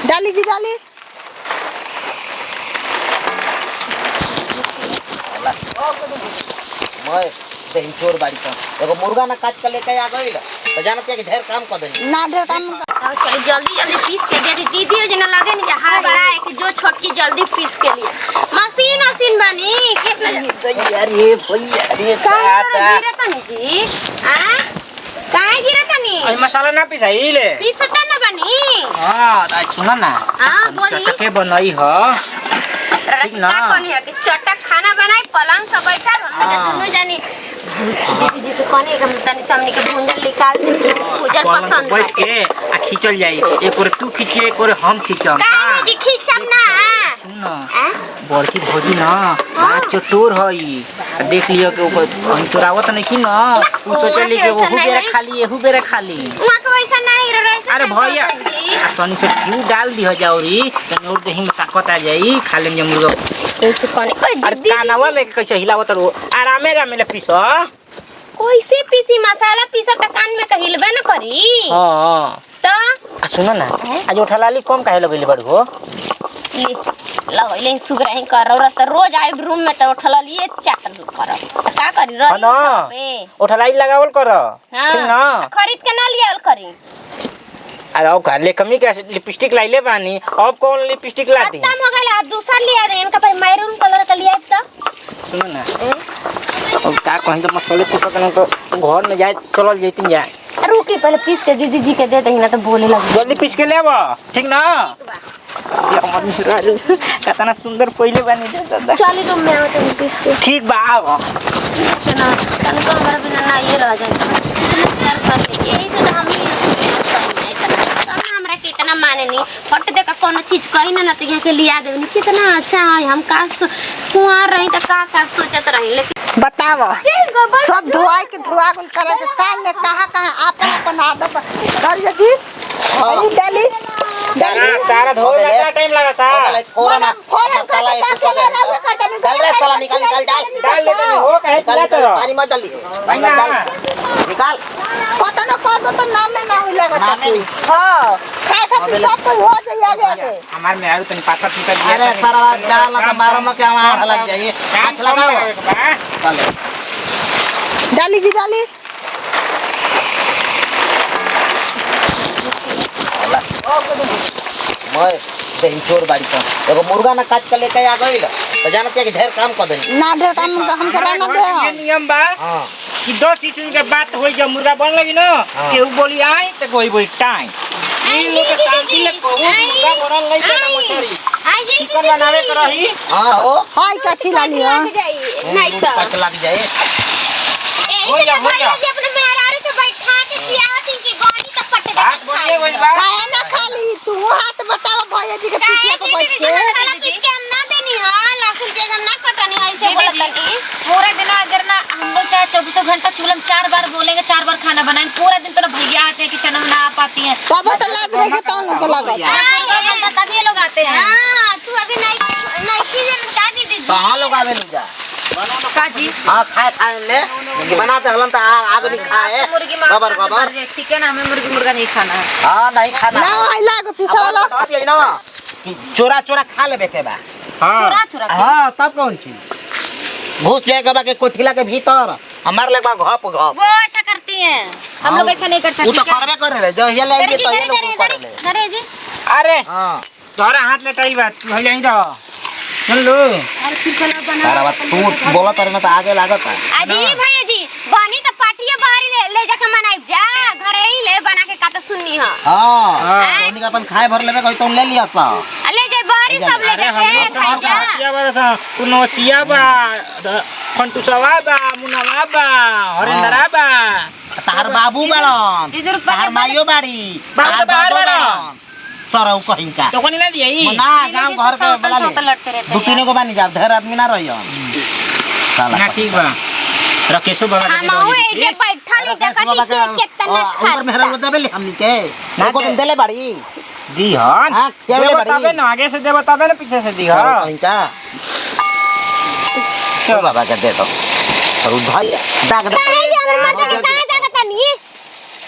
डाली जी डाली। मैं दही चोर बाड़ी का एगो मुर्गा ना काट के लेके आ गइल तो जानते कि ढेर काम कर देनी ना ढेर काम जल्दी जल्दी पीस के दे दीदी जना लगे नहीं हार बड़ा है कि जो छोटकी जल्दी पीस के लिए मशीन मशीन बनी कितना यार ये भैया रे गिरता नहीं जी हां काहे गिरता नहीं अई मसाला ना पिसाई ले पीसता ना बनी हां आई सुन ना हां बोली चटके बनई ह ठीक ना कोनी है कि चटक खाना बनाई पलंग पे बैठा हम दोनों जानी दीदी तो कोनी हम तनी सामने के भूंजल निकाल दे भूजल पसंद बैठ के आ खींचल जाई एक और तू खींचे एक और हम खींचम काहे जी खींचम ना सुन ना बड़की भौजी ना बड़ा चतुर हई देख लियो के ऊपर हम चोरावत नहीं की ना उ सोचली के वो बेरा खाली एहू बेरा खाली वहां के वैसा नहीं रहे। अरे भैया तनी से घी डाल दी हो जाउरी तनी और देही में ताकत आ जाई खा लेम जे मुर्गा ऐसे कोनी ओए अरे कानावा लेके कैसे हिलावत रो आरामे आरामे ले पीसो कैसे पीसी मसाला पीसा त कान में कहिलबे न करी हां त आ सुनो ना आज उठलाली कम काहे लगइले बड़ हो ले लगइले सुगरही कर और त रोज आइ रूम में त उठलाली चाटल कर त का करी रही पे उठलाई लगावल कर ठीक ना खरीद के ना लियाल करी। अरे ओ घर ले कमी के लिपस्टिक लाइले बानी अब कौन लिपस्टिक ला दी खत्म हो गइल अब दूसरा लिया दे इनका पर मैरून कलर का लिया त सुनो ना अब का कहीं तो मसाले पीसत ना तो घर में जाए चलल जैतिन जा रुकी पहले पीस के दीदी जी के दे दही ना तो बोले लग जल्दी पीस के लेबो ठीक ना ये हमर मिश्रालू कितना सुंदर पहिले बनी दे दादा चली रूम में आवत पीस के ठीक बा आओ ना तन को हमारा बिना ना ये रह जाए यार कर यही से हम हमरा कितना माने नहीं फट दे का कोनो चीज कही ना तो यहाँ के लिया देनी कितना अच्छा है हम का कुआं रही त का सोचत रही लेकिन बताओ सब धोआई के धोआ गुल करे के कान में कहां आपन आदत करिए जी ई डाली तारा धोए में टाइम लगाता फोरन मसाला एक डाल रे साला निकाल डाल ले तनी हो कहे चला तो पानी मत डाली निकाल पता न कर तो नाम में ना हो लगा हां खाए खातिर सब कोई हो जाई आगे आगे हमार में आयो तनी पाता पीता दिया अरे सारा डाल ना मारो में क्या वहां लग जाए हाथ लगाओ चल डाली जी डाली। मैं दही चोर बाड़ी का एगो मुर्गा ना काट के लेके आ गइल तो जानते कि ढेर काम कर देनी ना ढेर काम हम करा ना दे ये नियम बा हां कि 10 चीज के बात होई जब मुर्गा बन लगी ना केहू बोली आई त कोई बोली टाइम ई लोग के शांति ले को मुर्गा बनल नहीं त मछरी आई जी चिकन बनावे के रही हां हो हाय कथी लाली हां नहीं तो पक लग जाए हो जा अपने मेहरारू के बैठा के पियावती की गोनी त पट दे बात बोलिए वही बात काहे ना खाली तू हाथ बतावा भैया जी के पीछे पे बैठ के मसाला पीस के हम ना देनी हां लहसुन के हम ना कटनी ऐसे बोलत नहीं पूरा दिन अगर ना हम लोग चाहे 24 घंटा चूल्हा में 4 बार बोलेंगे 4 बार खाना बनाएंगे पूरा दिन तो ना भैया आते हैं किचन में ना आ पाती हैं तब तो लाज रहे तो उनको लगा बनता तभी ये लोग आते हैं हां तू अभी नहीं सीजन का दीदी कहां लोग आवे नहीं जा का जी हां खाए ले बनाते हलन त आगे नहीं खाए मुर्गी खबर खबर ठीक है ना हमें मुर्गा नहीं खाना है हां नहीं खाना ना आई लाग पिसाला चोरा चोरा खा लेबे के बा हां चुरा हां तब कौन चीज घुस जाएगा बा के कोठिला के भीतर हमार लेबा घप घप वो ऐसा करती हैं हम लोग ऐसा नहीं कर वो तो सकते करबे करे रे जो ये लेंगे तो ये लोग करे ले अरे जी अरे हां तोरा हाथ लटाई बात तू हई जा चल लो और फिर कला बना सारा बात तू बोला करे ना तो आगे लागत है अजी भैया जी बनी त पाटिया बाहर ले जाके मनाई जा घरे ही ले बना के का तो सुननी ह हां उन्हीं का अपन खाए भर लेबे कोई तो ले लिया सा ले जाए बाहर सब ले जाके खाई जा क्या बरसा तू नोचिया बा फंटुसवा बा मुनवा बा हरेंद्रा बा तार बाबू बाड़न दीदी रुपए तार माइयो बाड़ी बाबू तो बाहर बाड़न। सरौ कहीं का तो कोनी ना दिई ना गांव घर के बला ले लड़ते रहते दो तीन को बानी जा ढेर आदमी ना रहियो साला ना ठीक बा रकेशो बाबा हम ओए के बैठा ले देखती के कितना ऊपर मेहरा को देबे ले हमनी के को दिन देले बाड़ी दी हन हां क्या दे ले बाड़ी बताबे ना आगे से दे बताबे ना पीछे से दी सरौ हां कहीं का चल बाबा के दे दो और भाई दाग काहे जे हमर मर्द के काहे जागत नहीं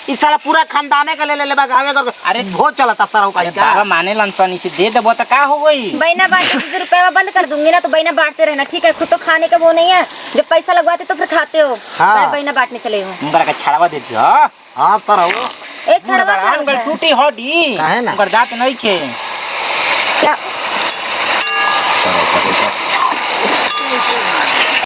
इस साला पूरा खानदाने का ले बा गावे कर अरे भोज चलता सारा का अरे बाबा माने लन तनी से दे देबो तो का हो गई। बहना बांटने 2 रुपया बंद कर दूंगी ना, तो बहना बांटते रहना, ठीक है? खुद तो खाने का वो नहीं है, जब पैसा लगवाते तो फिर खाते हो। हाँ। बहना बांटने चले हो। उनका का छड़वा दे दियो। हां सर हो एक छड़वा क्या उनका होता है? टूटी हड्डी काहे ना? उनका दांत नहीं खे। क्या